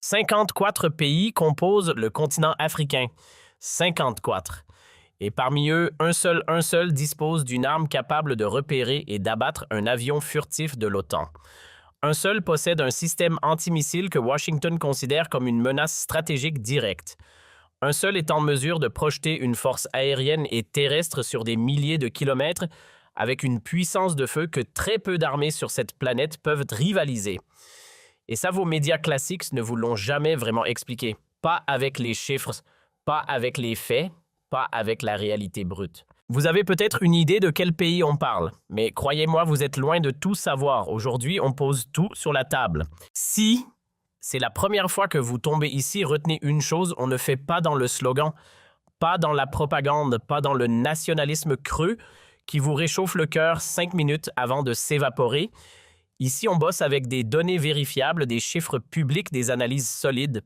54 pays composent le continent africain. 54. Et parmi eux, un seul dispose d'une arme capable de repérer et d'abattre un avion furtif de l'OTAN. Un seul possède un système antimissile que Washington considère comme une menace stratégique directe. Un seul est en mesure de projeter une force aérienne et terrestre sur des milliers de kilomètres avec une puissance de feu que très peu d'armées sur cette planète peuvent rivaliser. Et ça, vos médias classiques ne vous l'ont jamais vraiment expliqué. Pas avec les chiffres, pas avec les faits, pas avec la réalité brute. Vous avez peut-être une idée de quel pays on parle, mais croyez-moi, vous êtes loin de tout savoir. Aujourd'hui, on pose tout sur la table. Si c'est la première fois que vous tombez ici, retenez une chose, on ne fait pas dans le slogan, pas dans la propagande, pas dans le nationalisme creux qui vous réchauffe le cœur 5 minutes avant de s'évaporer. Ici, on bosse avec des données vérifiables, des chiffres publics, des analyses solides.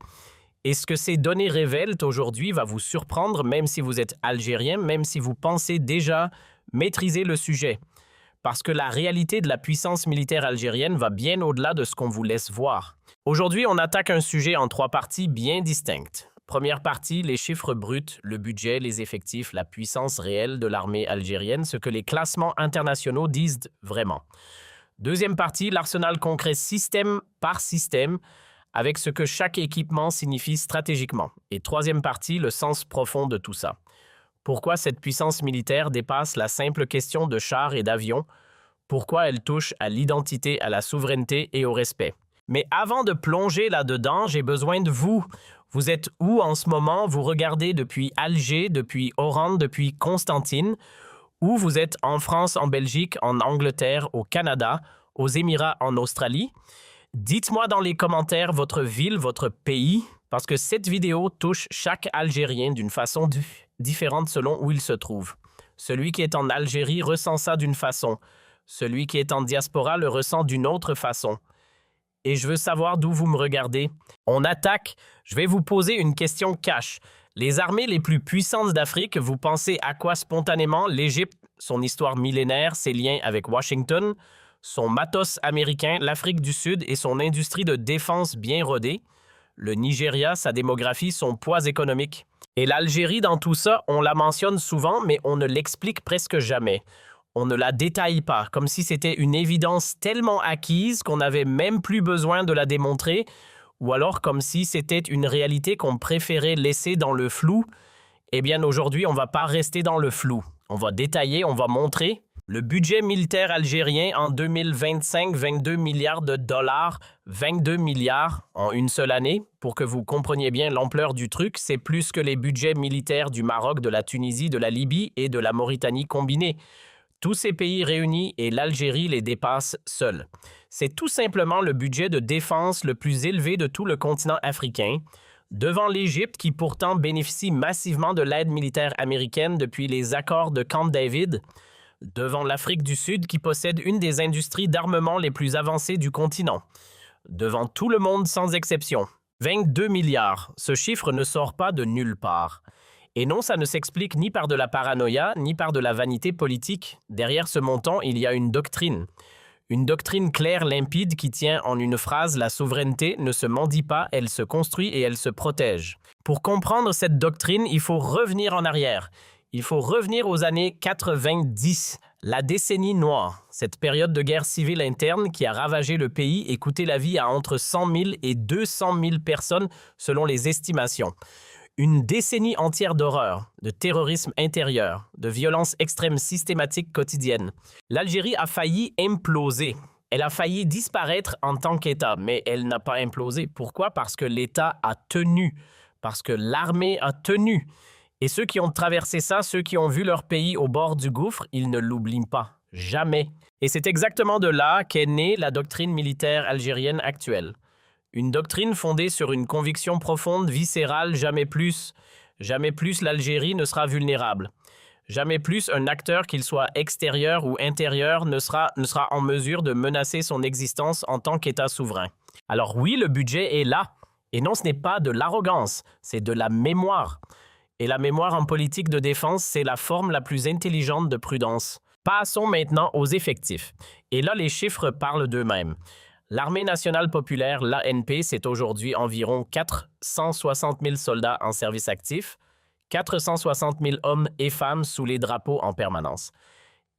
Et ce que ces données révèlent aujourd'hui va vous surprendre, même si vous êtes algérien, même si vous pensez déjà maîtriser le sujet. Parce que la réalité de la puissance militaire algérienne va bien au-delà de ce qu'on vous laisse voir. Aujourd'hui, on attaque un sujet en 3 parties bien distinctes. Première partie, les chiffres bruts, le budget, les effectifs, la puissance réelle de l'armée algérienne, ce que les classements internationaux disent vraiment. Deuxième partie, l'arsenal concret système par système, avec ce que chaque équipement signifie stratégiquement. Et troisième partie, le sens profond de tout ça. Pourquoi cette puissance militaire dépasse la simple question de chars et d'avions? Pourquoi elle touche à l'identité, à la souveraineté et au respect? Mais avant de plonger là-dedans, j'ai besoin de vous. Vous êtes où en ce moment? Vous regardez depuis Alger, depuis Oran, depuis Constantine? Ou vous êtes en France, en Belgique, en Angleterre, au Canada, aux Émirats, en Australie? Dites-moi dans les commentaires votre ville, votre pays, parce que cette vidéo touche chaque Algérien d'une façon différente selon où il se trouve. Celui qui est en Algérie ressent ça d'une façon. Celui qui est en diaspora le ressent d'une autre façon. Et je veux savoir d'où vous me regardez. On attaque. Je vais vous poser une question cash. Les armées les plus puissantes d'Afrique, vous pensez à quoi spontanément? L'Égypte, son histoire millénaire, ses liens avec Washington, son matos américain, l'Afrique du Sud et son industrie de défense bien rodée, le Nigeria, sa démographie, son poids économique. Et l'Algérie, dans tout ça, on la mentionne souvent, mais on ne l'explique presque jamais. On ne la détaille pas, comme si c'était une évidence tellement acquise qu'on n'avait même plus besoin de la démontrer, ou alors comme si c'était une réalité qu'on préférait laisser dans le flou. Eh bien, aujourd'hui, on ne va pas rester dans le flou. On va détailler, on va montrer. Le budget militaire algérien en 2025, 22 milliards de dollars, 22 milliards en une seule année. Pour que vous compreniez bien l'ampleur du truc, c'est plus que les budgets militaires du Maroc, de la Tunisie, de la Libye et de la Mauritanie combinés. Tous ces pays réunis et l'Algérie les dépassent seuls. C'est tout simplement le budget de défense le plus élevé de tout le continent africain, devant l'Égypte qui pourtant bénéficie massivement de l'aide militaire américaine depuis les accords de Camp David, devant l'Afrique du Sud qui possède une des industries d'armement les plus avancées du continent, devant tout le monde sans exception. 22 milliards, ce chiffre ne sort pas de nulle part. Et non, ça ne s'explique ni par de la paranoïa, ni par de la vanité politique. Derrière ce montant, il y a une doctrine. Une doctrine claire, limpide, qui tient en une phrase « La souveraineté ne se mendie pas, elle se construit et elle se protège ». Pour comprendre cette doctrine, il faut revenir en arrière. Il faut revenir aux années 90, la décennie noire, cette période de guerre civile interne qui a ravagé le pays et coûté la vie à entre 100 000 et 200 000 personnes selon les estimations. Une décennie entière d'horreur, de terrorisme intérieur, de violence extrême systématique quotidienne. L'Algérie a failli imploser. Elle a failli disparaître en tant qu'État, mais elle n'a pas implosé. Pourquoi? Parce que l'État a tenu, parce que l'armée a tenu. Et ceux qui ont traversé ça, ceux qui ont vu leur pays au bord du gouffre, ils ne l'oublient pas. Jamais. Et c'est exactement de là qu'est née la doctrine militaire algérienne actuelle. Une doctrine fondée sur une conviction profonde, viscérale, jamais plus l'Algérie ne sera vulnérable. Jamais plus un acteur, qu'il soit extérieur ou intérieur, ne sera en mesure de menacer son existence en tant qu'État souverain. Alors oui, le budget est là. Et non, ce n'est pas de l'arrogance, c'est de la mémoire. Et la mémoire en politique de défense, c'est la forme la plus intelligente de prudence. Passons maintenant aux effectifs. Et là, les chiffres parlent d'eux-mêmes. L'armée nationale populaire, l'ANP, c'est aujourd'hui environ 460 000 soldats en service actif, 460 000 hommes et femmes sous les drapeaux en permanence.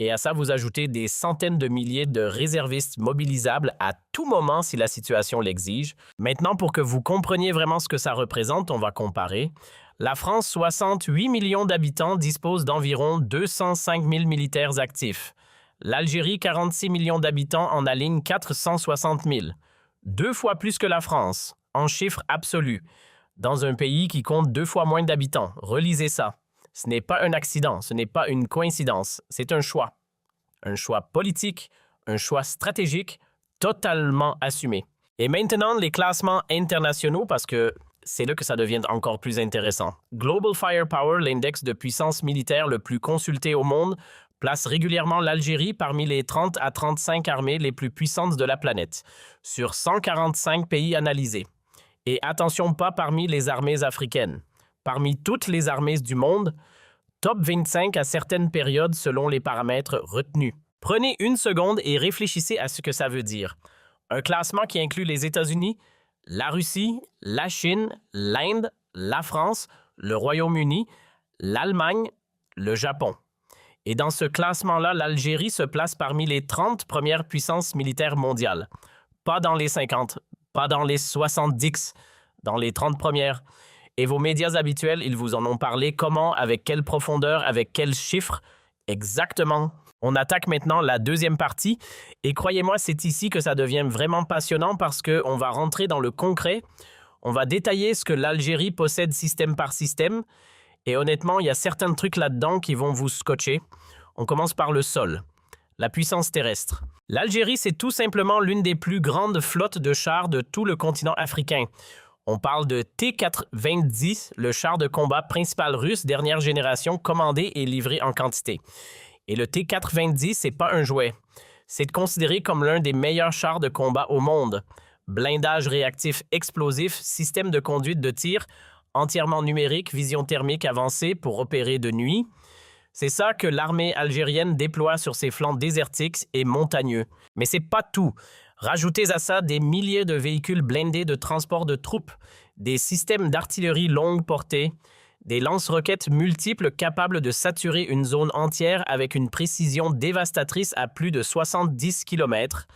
Et à ça, vous ajoutez des centaines de milliers de réservistes mobilisables à tout moment si la situation l'exige. Maintenant, pour que vous compreniez vraiment ce que ça représente, on va comparer. La France, 68 millions d'habitants, dispose d'environ 205 000 militaires actifs. L'Algérie, 46 millions d'habitants, en aligne 460 000. 2 fois plus que la France, en chiffres absolus, dans un pays qui compte 2 fois moins d'habitants. Relisez ça. Ce n'est pas un accident, ce n'est pas une coïncidence, c'est un choix. Un choix politique, un choix stratégique, totalement assumé. Et maintenant, les classements internationaux, parce que c'est là que ça devient encore plus intéressant. Global Firepower, l'index de puissance militaire le plus consulté au monde, place régulièrement l'Algérie parmi les 30 à 35 armées les plus puissantes de la planète, sur 145 pays analysés. Et attention, pas parmi les armées africaines. Parmi toutes les armées du monde, top 25 à certaines périodes selon les paramètres retenus. Prenez une seconde et réfléchissez à ce que ça veut dire. Un classement qui inclut les États-Unis, la Russie, la Chine, l'Inde, la France, le Royaume-Uni, l'Allemagne, le Japon. Et dans ce classement-là, l'Algérie se place parmi les 30 premières puissances militaires mondiales. Pas dans les 50, pas dans les 70, dans les 30 premières. Et vos médias habituels, ils vous en ont parlé. Comment, avec quelle profondeur, avec quels chiffres? Exactement. On attaque maintenant la deuxième partie. Et croyez-moi, c'est ici que ça devient vraiment passionnant parce qu'on va rentrer dans le concret. On va détailler ce que l'Algérie possède système par système. Et honnêtement, il y a certains trucs là-dedans qui vont vous scotcher. On commence par le sol. La puissance terrestre. L'Algérie, c'est tout simplement l'une des plus grandes flottes de chars de tout le continent africain. On parle de T-90, le char de combat principal russe dernière génération commandé et livré en quantité. Et le T-90, c'est pas un jouet. C'est considéré comme l'un des meilleurs chars de combat au monde. Blindage réactif explosif, système de conduite de tir, entièrement numérique, vision thermique avancée pour opérer de nuit. C'est ça que l'armée algérienne déploie sur ses flancs désertiques et montagneux. Mais c'est pas tout. Rajoutez à ça des milliers de véhicules blindés de transport de troupes, des systèmes d'artillerie longue portée, des lance-roquettes multiples capables de saturer une zone entière avec une précision dévastatrice à plus de 70 km,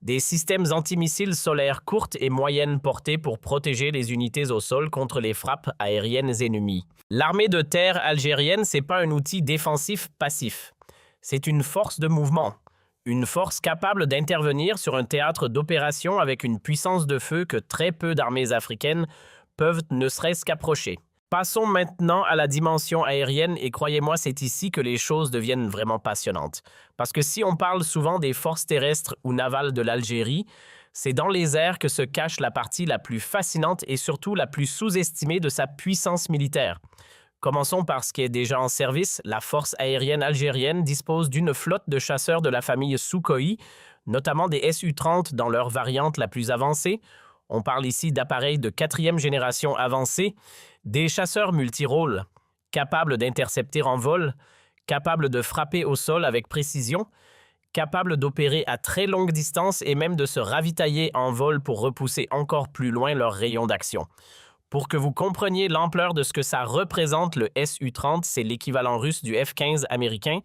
des systèmes antimissiles solaires courtes et moyennes portées pour protéger les unités au sol contre les frappes aériennes ennemies. L'armée de terre algérienne, c'est pas un outil défensif passif. C'est une force de mouvement. Une force capable d'intervenir sur un théâtre d'opération avec une puissance de feu que très peu d'armées africaines peuvent ne serait-ce qu'approcher. Passons maintenant à la dimension aérienne et croyez-moi, c'est ici que les choses deviennent vraiment passionnantes. Parce que si on parle souvent des forces terrestres ou navales de l'Algérie, c'est dans les airs que se cache la partie la plus fascinante et surtout la plus sous-estimée de sa puissance militaire. Commençons par ce qui est déjà en service. La force aérienne algérienne dispose d'une flotte de chasseurs de la famille Sukhoi, notamment des Su-30 dans leur variante la plus avancée. On parle ici d'appareils de 4e génération avancés, des chasseurs multirôles, capables d'intercepter en vol, capables de frapper au sol avec précision, capables d'opérer à très longue distance et même de se ravitailler en vol pour repousser encore plus loin leur rayon d'action. Pour que vous compreniez l'ampleur de ce que ça représente, le Su-30, c'est l'équivalent russe du F-15 américain,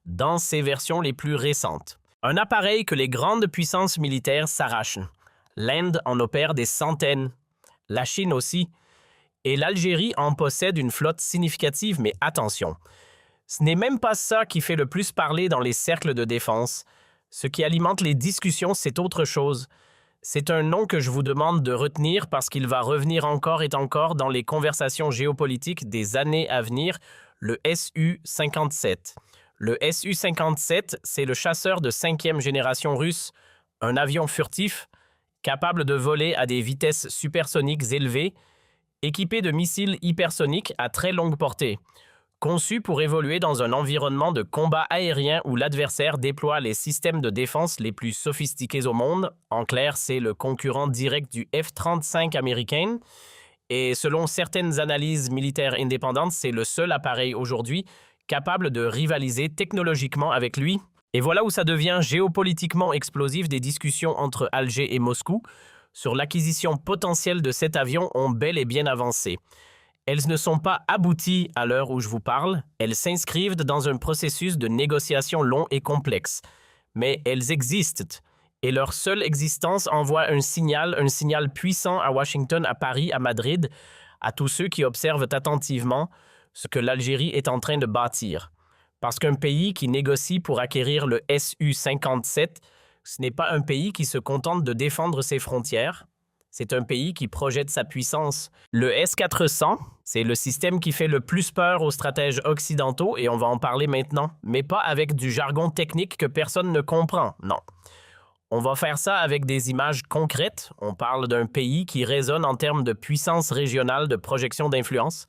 dans ses versions les plus récentes. Un appareil que les grandes puissances militaires s'arrachent. L'Inde en opère des centaines, la Chine aussi, et l'Algérie en possède une flotte significative, mais attention, ce n'est même pas ça qui fait le plus parler dans les cercles de défense. Ce qui alimente les discussions, c'est autre chose. C'est un nom que je vous demande de retenir parce qu'il va revenir encore et encore dans les conversations géopolitiques des années à venir, le Su-57. Le Su-57, c'est le chasseur de 5e génération russe, un avion furtif, capable de voler à des vitesses supersoniques élevées, équipé de missiles hypersoniques à très longue portée, conçu pour évoluer dans un environnement de combat aérien où l'adversaire déploie les systèmes de défense les plus sophistiqués au monde. En clair, c'est le concurrent direct du F-35 américain. Et selon certaines analyses militaires indépendantes, c'est le seul appareil aujourd'hui capable de rivaliser technologiquement avec lui. Et voilà où ça devient géopolitiquement explosif. Des discussions entre Alger et Moscou sur l'acquisition potentielle de cet avion ont bel et bien avancé. Elles ne sont pas abouties à l'heure où je vous parle, elles s'inscrivent dans un processus de négociation long et complexe. Mais elles existent, et leur seule existence envoie un signal puissant à Washington, à Paris, à Madrid, à tous ceux qui observent attentivement ce que l'Algérie est en train de bâtir. Parce qu'un pays qui négocie pour acquérir le Su-57, ce n'est pas un pays qui se contente de défendre ses frontières, c'est un pays qui projette sa puissance. Le S-400, c'est le système qui fait le plus peur aux stratèges occidentaux, et on va en parler maintenant, mais pas avec du jargon technique que personne ne comprend, non. On va faire ça avec des images concrètes. On parle d'un pays qui résonne en termes de puissance régionale, de projection d'influence.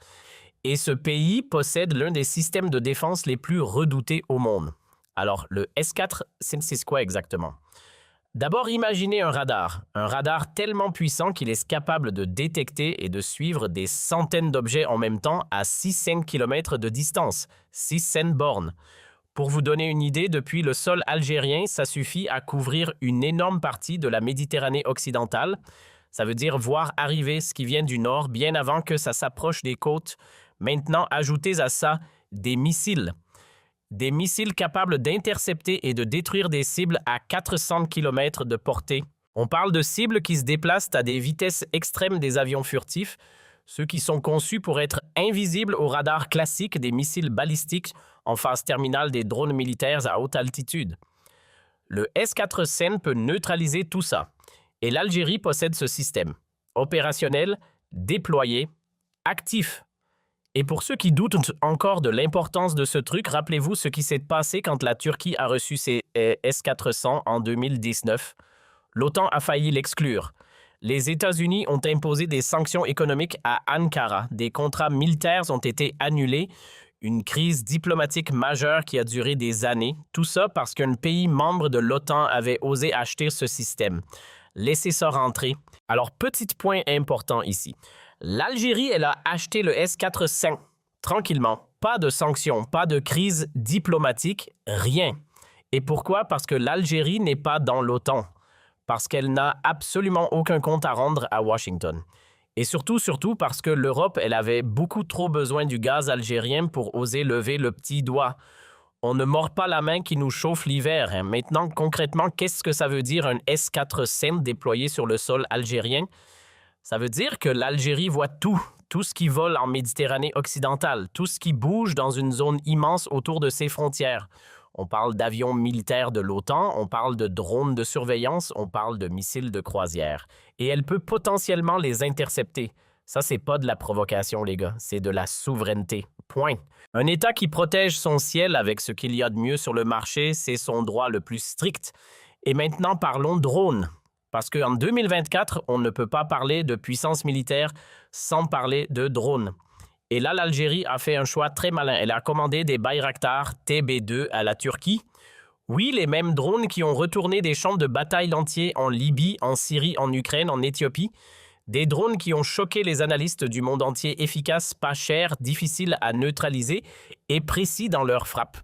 Et ce pays possède l'un des systèmes de défense les plus redoutés au monde. Alors, le S-4, c'est quoi exactement? D'abord, imaginez un radar tellement puissant qu'il est capable de détecter et de suivre des centaines d'objets en même temps à 600 km de distance, 600 bornes. Pour vous donner une idée, depuis le sol algérien, ça suffit à couvrir une énorme partie de la Méditerranée occidentale. Ça veut dire voir arriver ce qui vient du nord bien avant que ça s'approche des côtes. Maintenant, ajoutez à ça des missiles. Des missiles capables d'intercepter et de détruire des cibles à 400 km de portée. On parle de cibles qui se déplacent à des vitesses extrêmes des avions furtifs, ceux qui sont conçus pour être invisibles au radar classique des missiles balistiques en phase terminale des drones militaires à haute altitude. Le S-400 peut neutraliser tout ça. Et l'Algérie possède ce système. Opérationnel, déployé, actif. Et pour ceux qui doutent encore de l'importance de ce truc, rappelez-vous ce qui s'est passé quand la Turquie a reçu ses S-400 en 2019. L'OTAN a failli l'exclure. Les États-Unis ont imposé des sanctions économiques à Ankara. Des contrats militaires ont été annulés. Une crise diplomatique majeure qui a duré des années. Tout ça parce qu'un pays membre de l'OTAN avait osé acheter ce système. Laissez ça rentrer. Alors, petit point important ici. L'Algérie, elle a acheté le S-400 tranquillement. Pas de sanctions, pas de crise diplomatique, rien. Et pourquoi? Parce que l'Algérie n'est pas dans l'OTAN. Parce qu'elle n'a absolument aucun compte à rendre à Washington. Et surtout parce que l'Europe, elle avait beaucoup trop besoin du gaz algérien pour oser lever le petit doigt. On ne mord pas la main qui nous chauffe l'hiver. Hein. Maintenant, concrètement, qu'est-ce que ça veut dire un S-400 déployé sur le sol algérien? Ça veut dire que l'Algérie voit tout ce qui vole en Méditerranée occidentale, tout ce qui bouge dans une zone immense autour de ses frontières. On parle d'avions militaires de l'OTAN, on parle de drones de surveillance, on parle de missiles de croisière. Et elle peut potentiellement les intercepter. Ça, c'est pas de la provocation, les gars, c'est de la souveraineté. Point. Un État qui protège son ciel avec ce qu'il y a de mieux sur le marché, c'est son droit le plus strict. Et maintenant, parlons drones. Parce qu'en 2024, on ne peut pas parler de puissance militaire sans parler de drones. Et là, l'Algérie a fait un choix très malin. Elle a commandé des Bayraktar TB2 à la Turquie. Oui, les mêmes drones qui ont retourné des champs de bataille entiers en Libye, en Syrie, en Ukraine, en Éthiopie. Des drones qui ont choqué les analystes du monde entier, efficaces, pas chers, difficiles à neutraliser et précis dans leur frappe.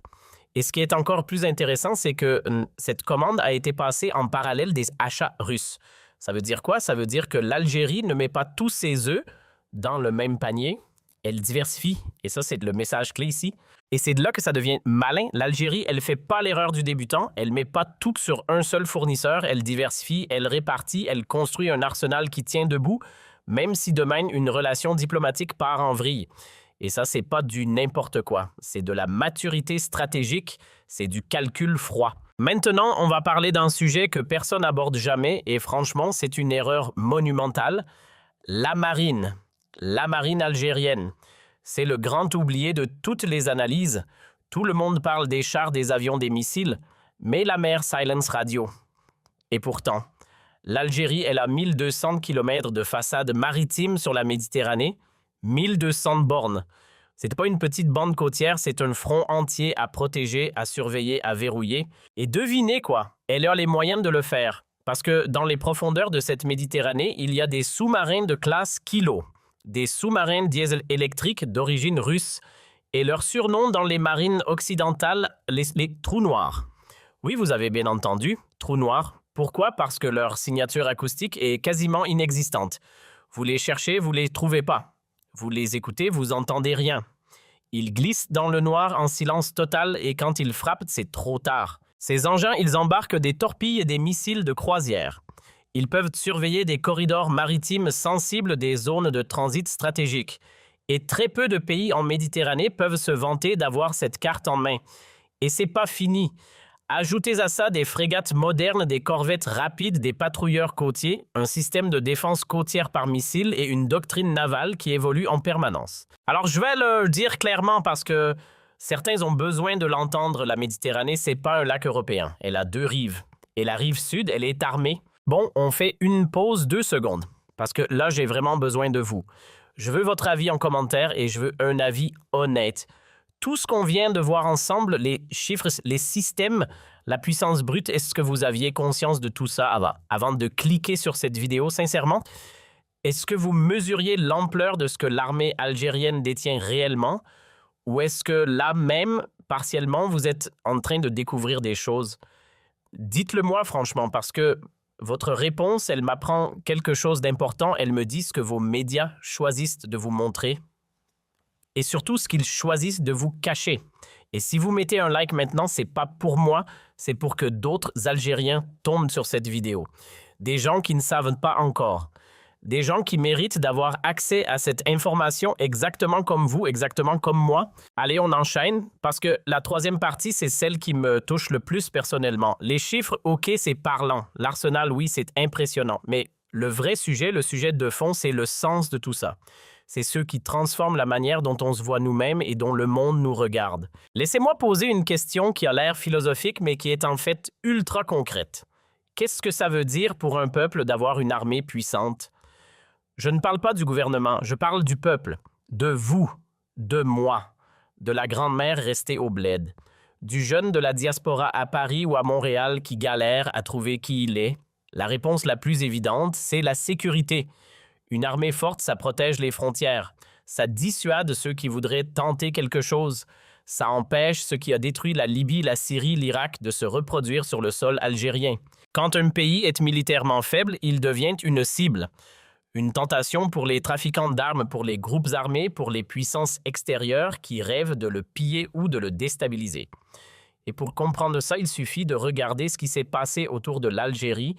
Et ce qui est encore plus intéressant, c'est que cette commande a été passée en parallèle des achats russes. Ça veut dire quoi? Ça veut dire que l'Algérie ne met pas tous ses œufs dans le même panier. Elle diversifie. Et ça, c'est le message clé ici. Et c'est de là que ça devient malin. L'Algérie, elle ne fait pas l'erreur du débutant. Elle ne met pas tout sur un seul fournisseur. Elle diversifie, elle répartit, elle construit un arsenal qui tient debout, même si demain, une relation diplomatique part en vrille. Et ça, c'est pas du n'importe quoi. C'est de la maturité stratégique, c'est du calcul froid. Maintenant, on va parler d'un sujet que personne n'aborde jamais et franchement, c'est une erreur monumentale. La marine algérienne. C'est le grand oublié de toutes les analyses. Tout le monde parle des chars, des avions, des missiles, mais la mer silence radio. Et pourtant, l'Algérie, elle a 1200 km de façade maritime sur la Méditerranée, 1200 bornes. C'est pas une petite bande côtière, c'est un front entier à protéger, à surveiller, à verrouiller. Et devinez quoi, elle a les moyens de le faire. Parce que dans les profondeurs de cette Méditerranée, il y a des sous-marins de classe Kilo, des sous-marins diesel électriques d'origine russe, et leur surnom dans les marines occidentales, les trous noirs. Oui, vous avez bien entendu, trou noir. Pourquoi? Parce que leur signature acoustique est quasiment inexistante. Vous les cherchez, vous les trouvez pas. Vous les écoutez, vous entendez rien. Ils glissent dans le noir en silence total et quand ils frappent, c'est trop tard. Ces engins, ils embarquent des torpilles et des missiles de croisière. Ils peuvent surveiller des corridors maritimes sensibles des zones de transit stratégiques. Et très peu de pays en Méditerranée peuvent se vanter d'avoir cette carte en main. Et c'est pas fini. Ajoutez à ça des frégates modernes, des corvettes rapides, des patrouilleurs côtiers, un système de défense côtière par missile et une doctrine navale qui évolue en permanence. Alors je vais le dire clairement parce que certains ont besoin de l'entendre, la Méditerranée, c'est pas un lac européen. Elle a 2 rives. Et la rive sud, elle est armée. Bon, on fait une pause 2 secondes. Parce que là, j'ai vraiment besoin de vous. Je veux votre avis en commentaire et je veux un avis honnête. Tout ce qu'on vient de voir ensemble, les chiffres, les systèmes, la puissance brute, est-ce que vous aviez conscience de tout ça avant de cliquer sur cette vidéo, sincèrement? Est-ce que vous mesuriez l'ampleur de ce que l'armée algérienne détient réellement? Ou est-ce que là même, partiellement, vous êtes en train de découvrir des choses? Dites-le moi franchement, parce que votre réponse, elle m'apprend quelque chose d'important. Elle me dit ce que vos médias choisissent de vous montrer. Et surtout ce qu'ils choisissent de vous cacher. Et si vous mettez un like maintenant, c'est pas pour moi, c'est pour que d'autres Algériens tombent sur cette vidéo. Des gens qui ne savent pas encore. Des gens qui méritent d'avoir accès à cette information exactement comme vous, exactement comme moi. Allez, on enchaîne, parce que la 3e partie, c'est celle qui me touche le plus personnellement. Les chiffres, ok, c'est parlant. L'arsenal, oui, c'est impressionnant. Mais le vrai sujet, le sujet de fond, c'est le sens de tout ça. C'est ceux qui transforment la manière dont on se voit nous-mêmes et dont le monde nous regarde. Laissez-moi poser une question qui a l'air philosophique, mais qui est en fait ultra concrète. Qu'est-ce que ça veut dire pour un peuple d'avoir une armée puissante? Je ne parle pas du gouvernement, je parle du peuple, de vous, de moi, de la grand-mère restée au bled, du jeune de la diaspora à Paris ou à Montréal qui galère à trouver qui il est. La réponse la plus évidente, c'est la sécurité. Une armée forte, ça protège les frontières. Ça dissuade ceux qui voudraient tenter quelque chose. Ça empêche ce qui a détruit la Libye, la Syrie, l'Irak de se reproduire sur le sol algérien. Quand un pays est militairement faible, il devient une cible. Une tentation pour les trafiquants d'armes, pour les groupes armés, pour les puissances extérieures qui rêvent de le piller ou de le déstabiliser. Et pour comprendre ça, il suffit de regarder ce qui s'est passé autour de l'Algérie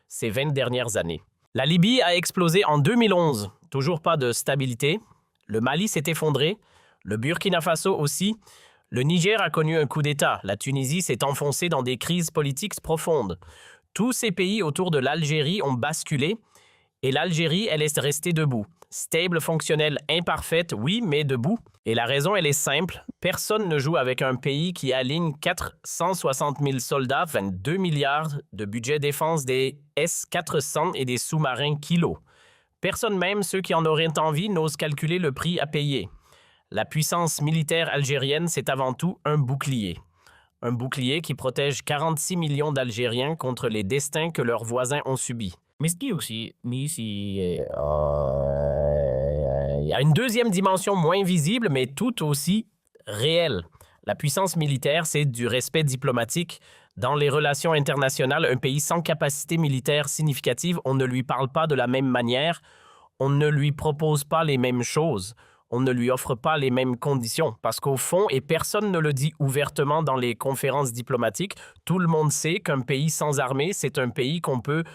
ces 20 dernières années. La Libye a explosé en 2011, toujours pas de stabilité. Le Mali s'est effondré, le Burkina Faso aussi. Le Niger a connu un coup d'État, la Tunisie s'est enfoncée dans des crises politiques profondes. Tous ces pays autour de l'Algérie ont basculé et l'Algérie, elle est restée debout. Stable, fonctionnelle, imparfaite, oui, mais debout. Et la raison, elle est simple. Personne ne joue avec un pays qui aligne 460 000 soldats, 22 milliards de budget défense, des S-400 et des sous-marins Kilo. Personne, même ceux qui en auraient envie, n'ose calculer le prix à payer. La puissance militaire algérienne, c'est avant tout un bouclier. Un bouclier qui protège 46 millions d'Algériens contre les destins que leurs voisins ont subis. Mais ce qui aussi, il y a une deuxième dimension moins visible, mais tout aussi réelle. La puissance militaire, c'est du respect diplomatique. Dans les relations internationales, un pays sans capacité militaire significative, on ne lui parle pas de la même manière, on ne lui propose pas les mêmes choses, on ne lui offre pas les mêmes conditions. Parce qu'au fond, et personne ne le dit ouvertement dans les conférences diplomatiques, tout le monde sait qu'un pays sans armée, c'est un pays qu'on peut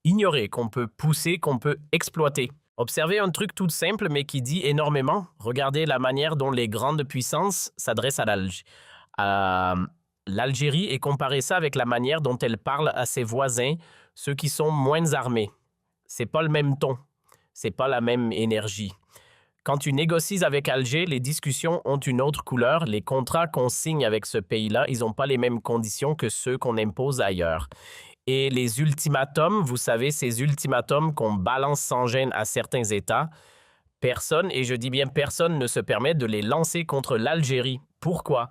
ignorer, qu'on peut pousser, qu'on peut exploiter. Observez un truc tout simple mais qui dit énormément. Regardez la manière dont les grandes puissances s'adressent à l'Algérie et comparez ça avec la manière dont elle parle à ses voisins, ceux qui sont moins armés. C'est pas le même ton, c'est pas la même énergie. Quand tu négocies avec Alger, les discussions ont une autre couleur. Les contrats qu'on signe avec ce pays-là, ils n'ont pas les mêmes conditions que ceux qu'on impose ailleurs. Et les ultimatums, vous savez, ces ultimatums qu'on balance sans gêne à certains États, personne, et je dis bien personne, ne se permet de les lancer contre l'Algérie. Pourquoi?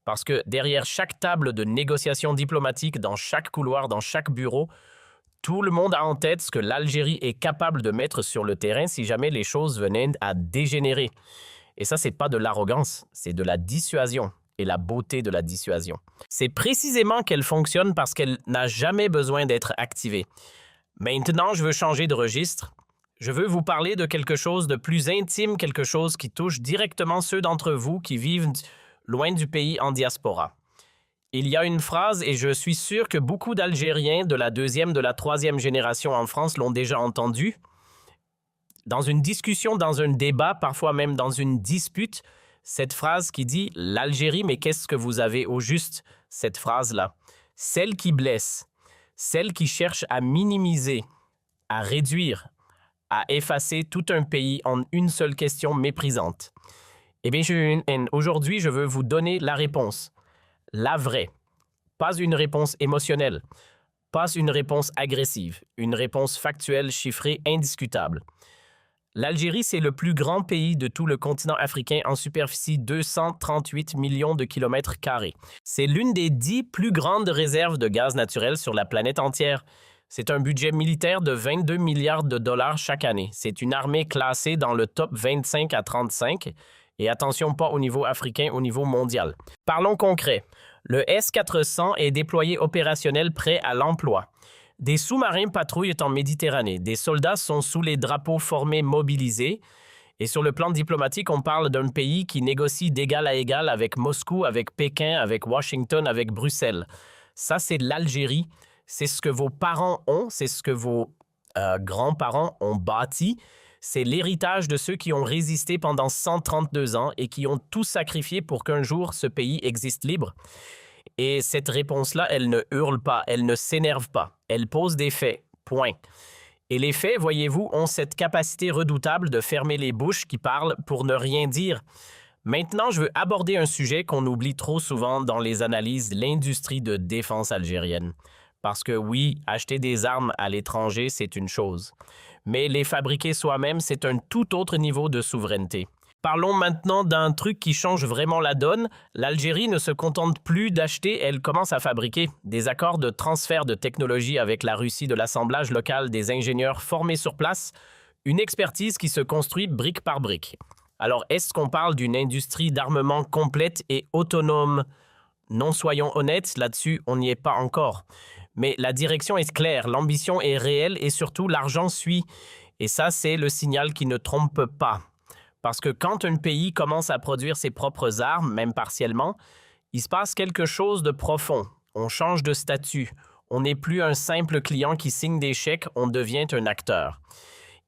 Parce que derrière chaque table de négociation diplomatique, dans chaque couloir, dans chaque bureau, tout le monde a en tête ce que l'Algérie est capable de mettre sur le terrain si jamais les choses venaient à dégénérer. Et ça, c'est pas de l'arrogance, c'est de la dissuasion. et la beauté de la dissuasion. C'est précisément qu'elle fonctionne parce qu'elle n'a jamais besoin d'être activée. Maintenant, je veux changer de registre. Je veux vous parler de quelque chose de plus intime, quelque chose qui touche directement ceux d'entre vous qui vivent loin du pays en diaspora. Il y a une phrase, et je suis sûr que beaucoup d'Algériens de la deuxième, de la troisième génération en France l'ont déjà entendue. Dans une discussion, dans un débat, parfois même dans une dispute, cette phrase qui dit « L'Algérie, mais qu'est-ce que vous avez au juste ?» Cette phrase-là, celle qui blesse, celle qui cherche à minimiser, à réduire, à effacer tout un pays en une seule question méprisante. Eh bien, aujourd'hui, je veux vous donner la réponse, la vraie, pas une réponse émotionnelle, pas une réponse agressive, une réponse factuelle, chiffrée, indiscutable. L'Algérie, c'est le plus grand pays de tout le continent africain en superficie 238 millions de kilomètres carrés. C'est l'une des 10 plus grandes réserves de gaz naturel sur la planète entière. C'est un budget militaire de 22 milliards de dollars chaque année. C'est une armée classée dans le top 25 à 35. Et attention, pas au niveau africain, au niveau mondial. Parlons concret. Le S-400 est déployé opérationnel prêt à l'emploi. Des sous-marins patrouillent en Méditerranée. Des soldats sont sous les drapeaux formés mobilisés. Et sur le plan diplomatique, on parle d'un pays qui négocie d'égal à égal avec Moscou, avec Pékin, avec Washington, avec Bruxelles. Ça, c'est l'Algérie. C'est ce que vos parents ont, c'est ce que vos grands-parents ont bâti. C'est l'héritage de ceux qui ont résisté pendant 132 ans et qui ont tout sacrifié pour qu'un jour ce pays existe libre. Et cette réponse-là, elle ne hurle pas, elle ne s'énerve pas. Elle pose des faits, point. Et les faits, voyez-vous, ont cette capacité redoutable de fermer les bouches qui parlent pour ne rien dire. Maintenant, je veux aborder un sujet qu'on oublie trop souvent dans les analyses, l'industrie de défense algérienne. Parce que oui, acheter des armes à l'étranger, c'est une chose. Mais les fabriquer soi-même, c'est un tout autre niveau de souveraineté. Parlons maintenant d'un truc qui change vraiment la donne. L'Algérie ne se contente plus d'acheter, elle commence à fabriquer. Des accords de transfert de technologie avec la Russie, de l'assemblage local des ingénieurs formés sur place, une expertise qui se construit brique par brique. Alors, est-ce qu'on parle d'une industrie d'armement complète et autonome? Non, soyons honnêtes, là-dessus, on n'y est pas encore. Mais la direction est claire, l'ambition est réelle et surtout l'argent suit. Et ça, c'est le signal qui ne trompe pas. Parce que quand un pays commence à produire ses propres armes, même partiellement, il se passe quelque chose de profond. On change de statut. On n'est plus un simple client qui signe des chèques, on devient un acteur.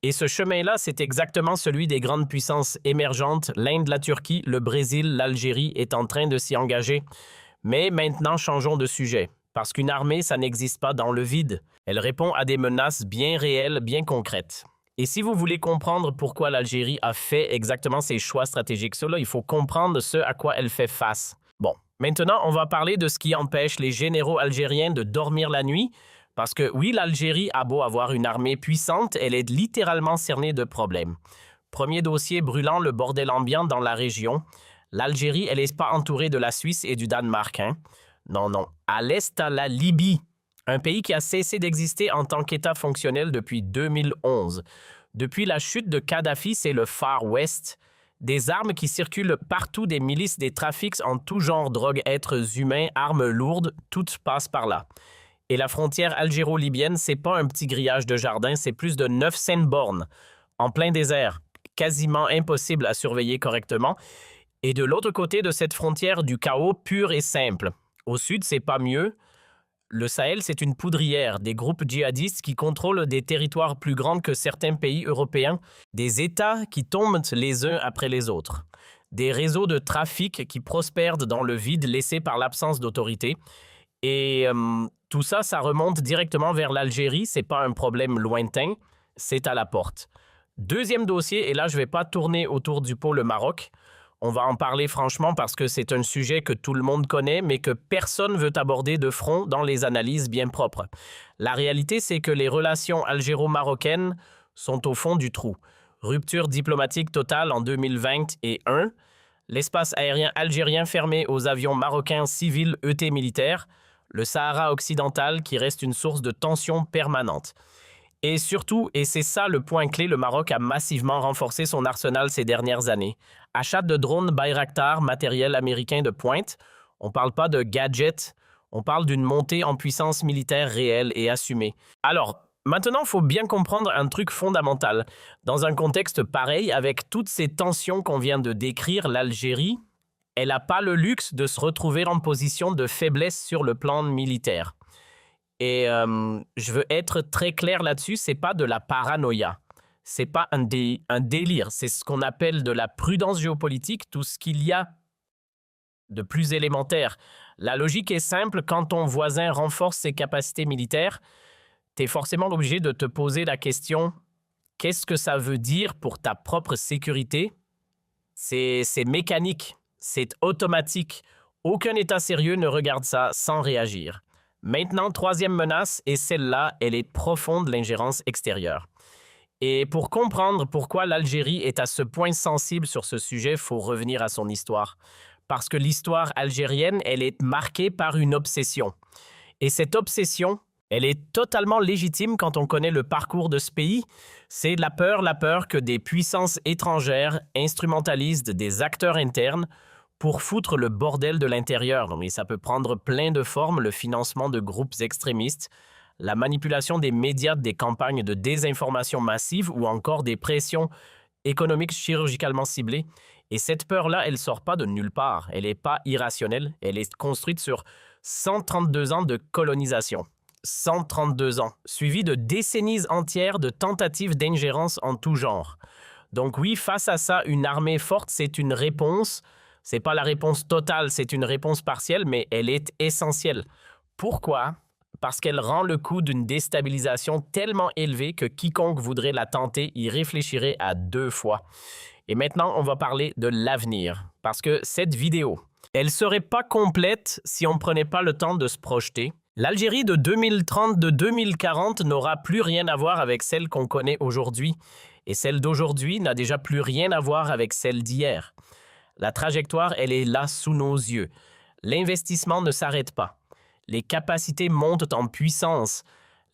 Et ce chemin-là, c'est exactement celui des grandes puissances émergentes. L'Inde, la Turquie, le Brésil, l'Algérie est en train de s'y engager. Mais maintenant, changeons de sujet. Parce qu'une armée, ça n'existe pas dans le vide. Elle répond à des menaces bien réelles, bien concrètes. Et si vous voulez comprendre pourquoi l'Algérie a fait exactement ces choix stratégiques, il faut comprendre ce à quoi elle fait face. Bon, maintenant, on va parler de ce qui empêche les généraux algériens de dormir la nuit. Parce que oui, l'Algérie a beau avoir une armée puissante, elle est littéralement cernée de problèmes. Premier dossier brûlant, le bordel ambiant dans la région. L'Algérie, elle n'est pas entourée de la Suisse et du Danemark, hein? Non, non. À l'est, t'as la Libye, un pays qui a cessé d'exister en tant qu'État fonctionnel depuis 2011. Depuis la chute de Kadhafi, c'est le Far West. Des armes qui circulent partout, des milices, des trafics en tout genre, drogue, êtres humains, armes lourdes, tout passe par là. Et la frontière algéro-libyenne, c'est pas un petit grillage de jardin, c'est plus de 900 bornes, en plein désert, quasiment impossible à surveiller correctement. Et de l'autre côté de cette frontière, du chaos pur et simple. Au sud, c'est pas mieux. Le Sahel, c'est une poudrière, des groupes djihadistes qui contrôlent des territoires plus grands que certains pays européens, des États qui tombent les uns après les autres, des réseaux de trafic qui prospèrent dans le vide laissé par l'absence d'autorité. Et tout ça, ça remonte directement vers l'Algérie. C'est pas un problème lointain, c'est à la porte. Deuxième dossier, et là, je vais pas tourner autour du pot le Maroc. On va en parler franchement parce que c'est un sujet que tout le monde connaît, mais que personne veut aborder de front dans les analyses bien propres. La réalité, c'est que les relations algéro-marocaines sont au fond du trou. Rupture diplomatique totale en 2021, l'espace aérien algérien fermé aux avions marocains civils ET militaires, le Sahara occidental qui reste une source de tension permanente. Et surtout, et c'est ça le point clé, le Maroc a massivement renforcé son arsenal ces dernières années. Achat de drones Bayraktar, matériel américain de pointe. On ne parle pas de gadgets, on parle d'une montée en puissance militaire réelle et assumée. Alors, maintenant, il faut bien comprendre un truc fondamental. Dans un contexte pareil, avec toutes ces tensions qu'on vient de décrire, l'Algérie, elle n'a pas le luxe de se retrouver en position de faiblesse sur le plan militaire. Et je veux être très clair là-dessus, c'est pas de la paranoïa. C'est pas un délire, c'est ce qu'on appelle de la prudence géopolitique, tout ce qu'il y a de plus élémentaire. La logique est simple, quand ton voisin renforce ses capacités militaires, tu es forcément obligé de te poser la question, qu'est-ce que ça veut dire pour ta propre sécurité? C'est mécanique, c'est automatique. Aucun État sérieux ne regarde ça sans réagir. Maintenant, troisième menace, et celle-là, elle est profonde, l'ingérence extérieure. Et pour comprendre pourquoi l'Algérie est à ce point sensible sur ce sujet, il faut revenir à son histoire. Parce que l'histoire algérienne, elle est marquée par une obsession. Et cette obsession, elle est totalement légitime quand on connaît le parcours de ce pays. C'est la peur que des puissances étrangères instrumentalisent des acteurs internes pour foutre le bordel de l'intérieur. Mais ça peut prendre plein de formes, le financement de groupes extrémistes, la manipulation des médias, des campagnes de désinformation massive ou encore des pressions économiques chirurgicalement ciblées. Et cette peur-là, elle ne sort pas de nulle part. Elle n'est pas irrationnelle. Elle est construite sur 132 ans de colonisation. 132 ans, suivi de décennies entières de tentatives d'ingérence en tout genre. Donc oui, face à ça, une armée forte, c'est une réponse. C'est pas la réponse totale, c'est une réponse partielle, mais elle est essentielle. Pourquoi? Parce qu'elle rend le coût d'une déstabilisation tellement élevé que quiconque voudrait la tenter y réfléchirait à 2 fois. Et maintenant, on va parler de l'avenir. Parce que cette vidéo, elle serait pas complète si on ne prenait pas le temps de se projeter. L'Algérie de 2030, de 2040 n'aura plus rien à voir avec celle qu'on connaît aujourd'hui. Et celle d'aujourd'hui n'a déjà plus rien à voir avec celle d'hier. La trajectoire, elle est là sous nos yeux. L'investissement ne s'arrête pas. Les capacités montent en puissance.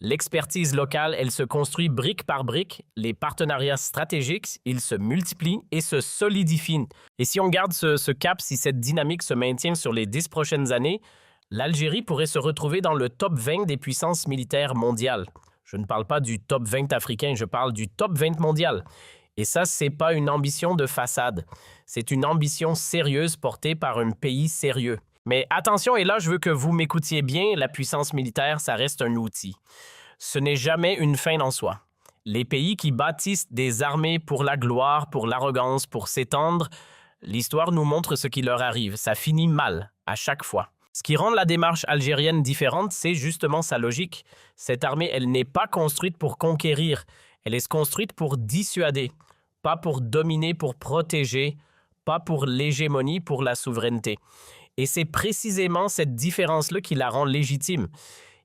L'expertise locale, elle se construit brique par brique. Les partenariats stratégiques, ils se multiplient et se solidifient. Et si on garde ce cap, si cette dynamique se maintient sur les 10 prochaines années, l'Algérie pourrait se retrouver dans le top 20 des puissances militaires mondiales. Je ne parle pas du top 20 africain, je parle du top 20 mondial. Et ça, c'est pas une ambition de façade. C'est une ambition sérieuse portée par un pays sérieux. Mais attention, et là, je veux que vous m'écoutiez bien, la puissance militaire, ça reste un outil. Ce n'est jamais une fin en soi. Les pays qui bâtissent des armées pour la gloire, pour l'arrogance, pour s'étendre, l'histoire nous montre ce qui leur arrive. Ça finit mal, à chaque fois. Ce qui rend la démarche algérienne différente, c'est justement sa logique. Cette armée, elle n'est pas construite pour conquérir. Elle est construite pour dissuader, pas pour dominer, pour protéger, pas pour l'hégémonie, pour la souveraineté. Et c'est précisément cette différence-là qui la rend légitime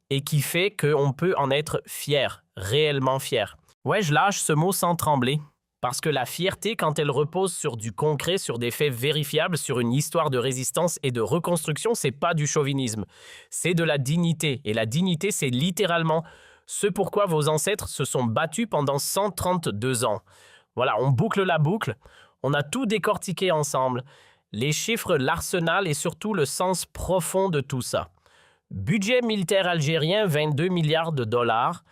et qui fait qu'on peut en être fier, réellement fier. Ouais, je lâche ce mot sans trembler, parce que la fierté, quand elle repose sur du concret, sur des faits vérifiables, sur une histoire de résistance et de reconstruction, c'est pas du chauvinisme, c'est de la dignité. Et la dignité, c'est littéralement ce pourquoi vos ancêtres se sont battus pendant 132 ans. Voilà, on boucle la boucle, on a tout décortiqué ensemble. Les chiffres, l'arsenal et surtout le sens profond de tout ça. Budget militaire algérien, 22 milliards de dollars.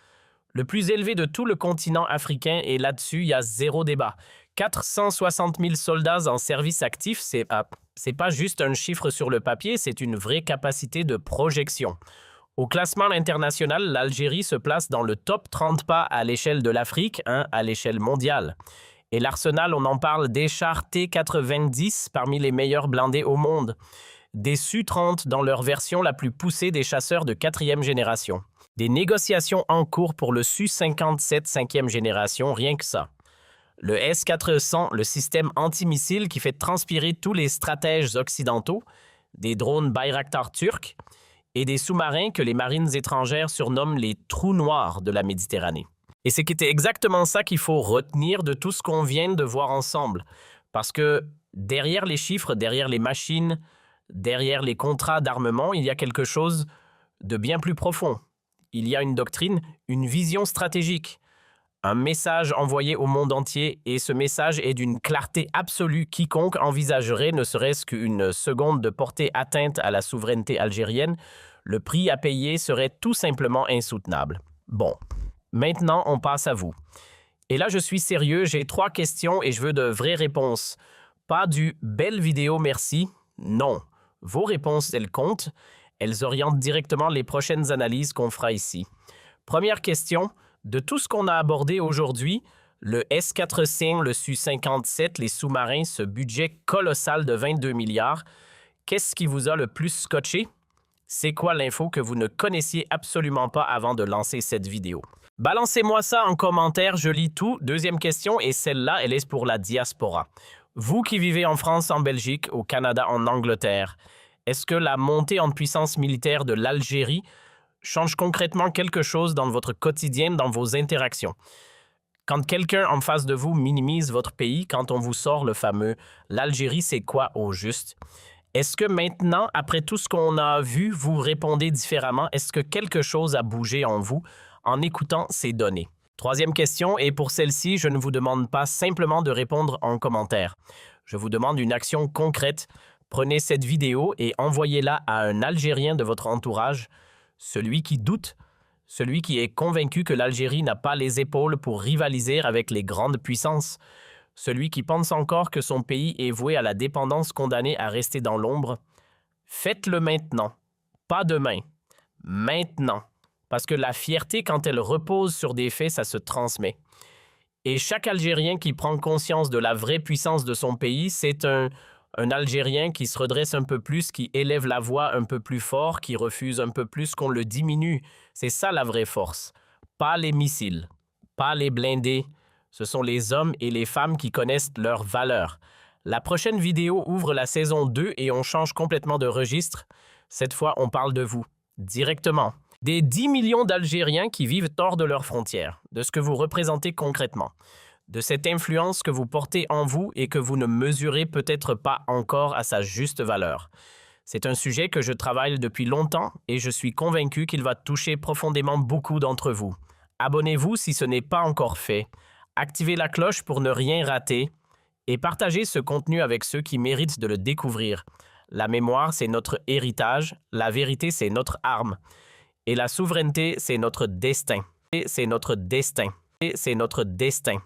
Le plus élevé de tout le continent africain et là-dessus, il y a zéro débat. 460 000 soldats en service actif, c'est pas juste un chiffre sur le papier, c'est une vraie capacité de projection. Au classement international, l'Algérie se place dans le top 30 pas à l'échelle de l'Afrique, à l'échelle mondiale. Et l'arsenal, on en parle, des chars T-90 parmi les meilleurs blindés au monde. Des Su-30 dans leur version la plus poussée des chasseurs de 4e génération. Des négociations en cours pour le Su-57 5e génération, rien que ça. Le S-400, le système antimissile qui fait transpirer tous les stratèges occidentaux, des drones Bayraktar turcs et des sous-marins que les marines étrangères surnomment les trous noirs de la Méditerranée. Et c'est exactement ça qu'il faut retenir de tout ce qu'on vient de voir ensemble. Parce que derrière les chiffres, derrière les machines, derrière les contrats d'armement, il y a quelque chose de bien plus profond. Il y a une doctrine, une vision stratégique, un message envoyé au monde entier et ce message est d'une clarté absolue. Quiconque envisagerait ne serait-ce qu'une seconde de porter atteinte à la souveraineté algérienne, le prix à payer serait tout simplement insoutenable. Bon, maintenant on passe à vous. Et là je suis sérieux, j'ai 3 questions et je veux de vraies réponses. Pas du « belle vidéo, merci ». Non, vos réponses, elles comptent. Elles orientent directement les prochaines analyses qu'on fera ici. Première question. De tout ce qu'on a abordé aujourd'hui, le S-400, le Su-57, les sous-marins, ce budget colossal de 22 milliards, qu'est-ce qui vous a le plus scotché? C'est quoi l'info que vous ne connaissiez absolument pas avant de lancer cette vidéo? Balancez-moi ça en commentaire, je lis tout. Deuxième question, et celle-là, elle est pour la diaspora. Vous qui vivez en France, en Belgique, au Canada, en Angleterre, est-ce que la montée en puissance militaire de l'Algérie change concrètement quelque chose dans votre quotidien, dans vos interactions? Quand quelqu'un en face de vous minimise votre pays, quand on vous sort le fameux « l'Algérie, c'est quoi au juste ?» Est-ce que maintenant, après tout ce qu'on a vu, vous répondez différemment? Est-ce que quelque chose a bougé en vous en écoutant ces données? Troisième question, et pour celle-ci, je ne vous demande pas simplement de répondre en commentaire. Je vous demande une action concrète. Prenez cette vidéo et envoyez-la à un Algérien de votre entourage, celui qui doute, celui qui est convaincu que l'Algérie n'a pas les épaules pour rivaliser avec les grandes puissances, celui qui pense encore que son pays est voué à la dépendance, condamné à rester dans l'ombre. Faites-le maintenant, pas demain, maintenant. Parce que la fierté, quand elle repose sur des faits, ça se transmet. Et chaque Algérien qui prend conscience de la vraie puissance de son pays, c'est un Algérien qui se redresse un peu plus, qui élève la voix un peu plus fort, qui refuse un peu plus qu'on le diminue. C'est ça la vraie force. Pas les missiles, pas les blindés. Ce sont les hommes et les femmes qui connaissent leurs valeurs. La prochaine vidéo ouvre la saison 2 et on change complètement de registre. Cette fois, on parle de vous, directement. Des 10 millions d'Algériens qui vivent hors de leurs frontières, de ce que vous représentez concrètement, de cette influence que vous portez en vous et que vous ne mesurez peut-être pas encore à sa juste valeur. C'est un sujet que je travaille depuis longtemps et je suis convaincu qu'il va toucher profondément beaucoup d'entre vous. Abonnez-vous si ce n'est pas encore fait, activez la cloche pour ne rien rater et partagez ce contenu avec ceux qui méritent de le découvrir. La mémoire, c'est notre héritage, la vérité, c'est notre arme. Et la souveraineté, c'est notre destin. Et c'est notre destin. Et c'est notre destin.